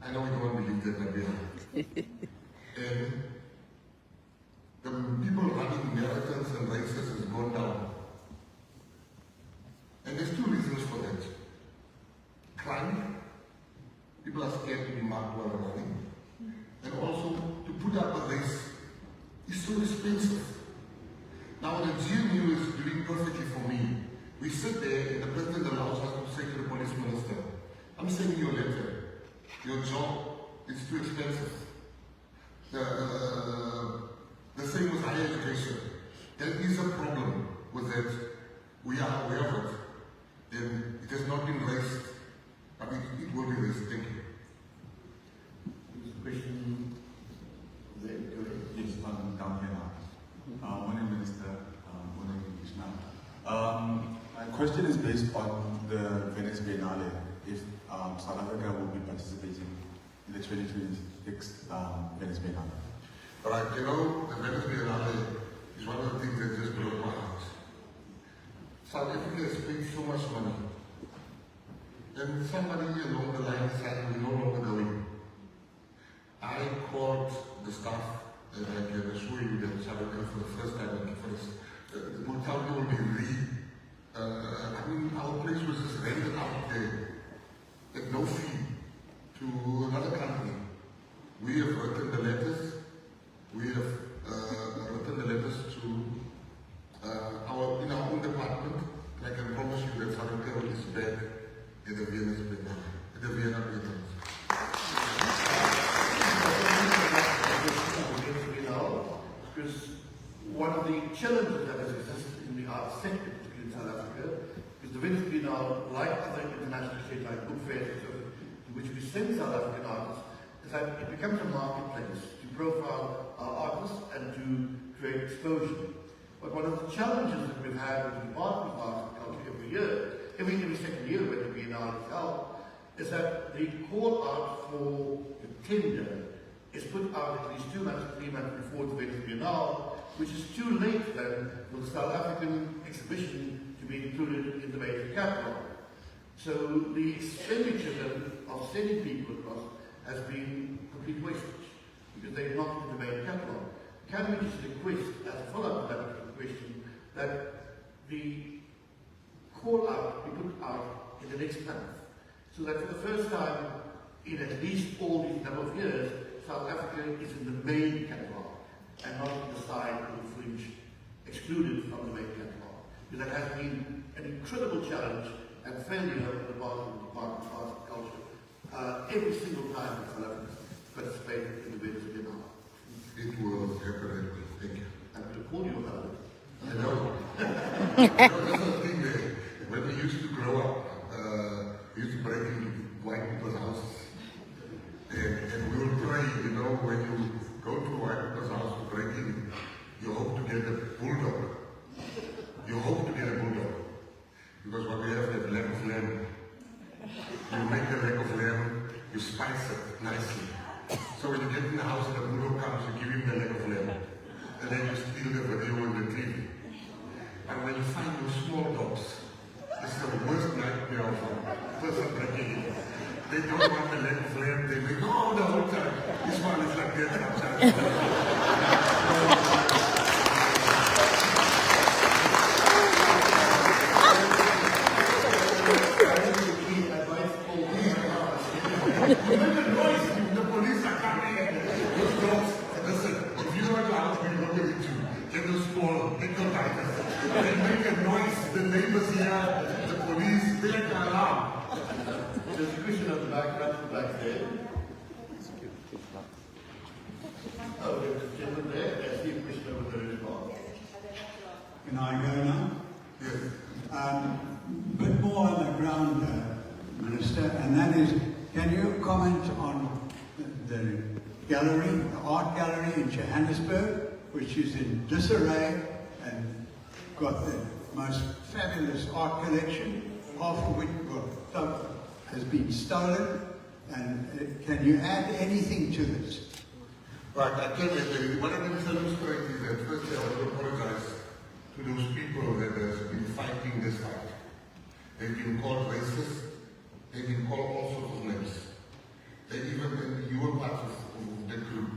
S3: I know we don't believe that, but we are. And the people running marathons and races has gone down. And there's two reasons for that. Crime, people are scared to be marked while running. And also, to put up a race is so expensive. Now, the GNU is doing perfectly for me. We sit there and the president allows us to say to the police minister, I'm sending you a letter. Your job is too expensive. The same with higher education. There is a problem with that. We are aware of it. And it has not been raised. I mean, it will be raised. Thank you.
S4: There's a question there.
S5: Yes, I'm down here now. Morning, Minister. Morning, Krishna. My question is based on the Venice Biennale. If South Africa will be participating in the 2026 Venice Biennale.
S3: Right, you know, the Venice Biennale is one of the things that just broke my heart. South Africa has spent so much money. And somebody along the line said, we're no longer going. I called the staff, and I can assure you that South Africa for the first time, the hotel will be I mean, our place was just rented out there at no fee to another company. We have written the letters. We have written the letters to in our own department. And I can promise you that South Africa is back at the Vienna Biennale.
S4: because one of the challenges that has existed in the arts sector, particularly in South Africa, is the Venice Biennale, like other international state like book fairs, to which we send South African artists, is that it becomes a marketplace to profile our artists and to create exposure. But one of the challenges that we've had with the Department of Art and Culture every year, every second year when the Biennale is held, is that the call out for the tender is put out at least 2 months, 3 months before the Venice Biennale, which is too late then for the South African exhibition to be included in the major catalogue. So the expenditure then of sending people across has been complete wastage because they're not in the main catalogue. Can we just request, as a follow-up to that question, that the call out be put out in the next month, so that for the first time in at least all these number of years, South Africa is in the main catalogue and not on the side or the fringe, excluded from the main catalogue. Because that has been an incredible challenge and failure on the part of the Department of Arts and Culture every single time that South Africa participated in the Venice Biennale.
S3: It will happen. Thank you.
S4: I'm going to call you about it.
S3: I know. That's the thing there. When we used to grow up, we used to break into white people's houses. And we will pray, you know, when you go to white people's house to break in, you hope to get a bulldog. You hope to get a bulldog. Because what we have is leg of lamb. You make a leg of lamb, you spice it nicely. So when you get in the house and the bulldog comes, you give him the leg of lamb. And then you steal the video and the TV. And when you find those small dogs, it's the worst nightmare of a person breaking in. They don't want the leg of lamb, they make, oh, the whole time. This one is like that outside. The police are coming. Those dogs, listen, if you know the house we go into, get those small, get your tigers. They make a noise, the neighbors here, the police, they like an alarm.
S4: There's a question at the back, right from back there. Oh, there's a gentleman there. I see a question over there as well.
S7: Can I go now?
S3: Yes.
S7: A bit more on the ground, Minister, and that is, can you comment on the gallery, the art gallery in Johannesburg, which is in disarray and got the most fabulous art collection, half of which has been stolen, and can you add anything to this?
S3: Right, I tell you, what I can illustrate is that firstly I want to apologize to those people that have been fighting this fight. They've been called racist, they've been called all sorts of names. They even, you were part of the group.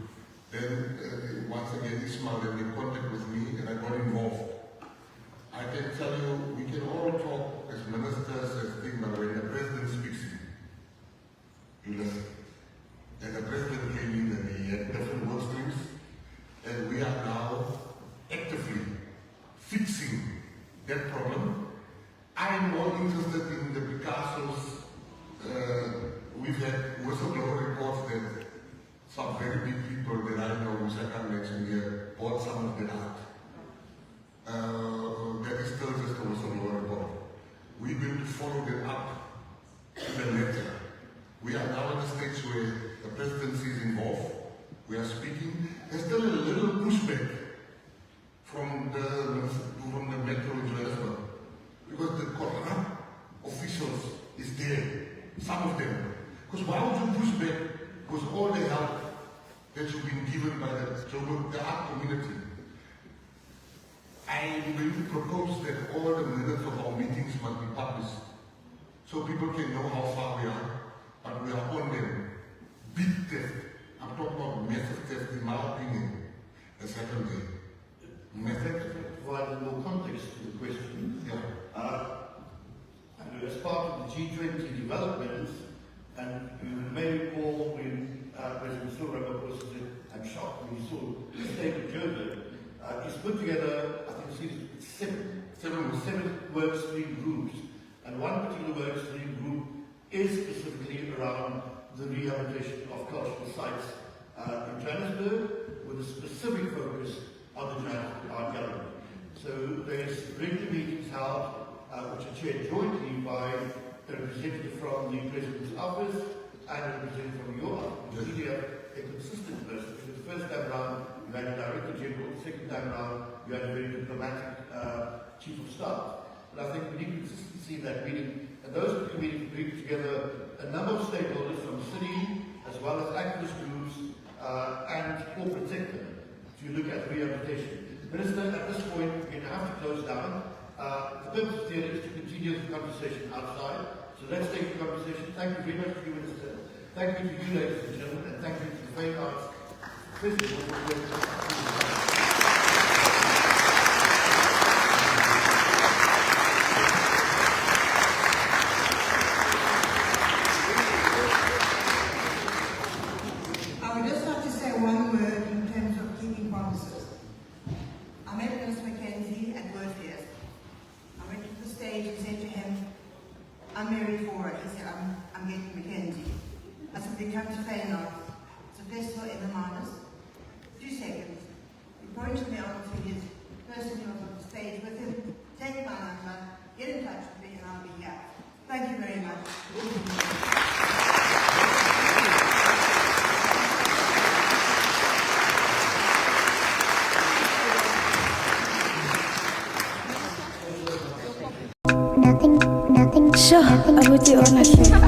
S3: Then once again Ismail had in contact with me and I got involved. I can tell you, we can all talk as ministers, as things, but when the president speaks, you listen. And the president came in and he had different work streams, and we are now actively fixing that problem. I am more interested in the Picassos. We've had whistleblower reports that some very big people that I know, which I can't mention here, bought some of the art. That is still just a whistleblower report. We're going to follow them up to the letter. We are now at a stage where the presidency is involved. We are speaking. There's still a little pushback from the metro in Johannesburg because the corrupt officials is there, some of them. Because why would you push back? Because all the help that you've been given by the art community. I am going to propose that all the minutes of our meetings must be published so people can know how far we are. But we are on them. Big theft. I'm talking about massive theft, in my opinion, has happened there. Massive theft.
S4: To provide more context to the question.
S3: Yeah.
S4: And as part of the G20 developments, and you may recall when President Cyril Ramaphosa said, I'm shocked when he saw the state of Joburg, he's put together, I think it's seven work stream groups. And one particular work stream group is specifically around the rehabilitation of cultural sites in Johannesburg, with a specific focus of the Johannesburg Art Gallery. So there's regular meetings held, which are chaired jointly by a representative from the President's office and a representative from your office. You really have a consistent person. The first time round, you had a Director General. The second time round, you had a very diplomatic Chief of Staff. But I think we need consistency in that meeting. And those two meetings bring together a number of stakeholders from the city, as well as activist groups and corporate sector to look at rehabilitation. Minister, at this point, we're going to have to close down. The purpose of is to continue the conversation outside. So let's take the conversation. Thank you very much to you, Minister. Thank you to you, ladies and gentlemen, and thank you to the Fine Arts Festival for
S2: I would just like to say one word in terms of keeping promises. I met Mr. Mckenzie at Worthiest. I went to the stage and said to him, I'm married for it. He said, I'm Gayton Mckenzie. I said, we come to Feyenoord. It's a festival in the minus. 2 seconds. He pointed me on to his person who was on the stage with him. Take my number, get in touch with me, and I'll be here. Thank you very much.
S8: Sure, I would do honestly.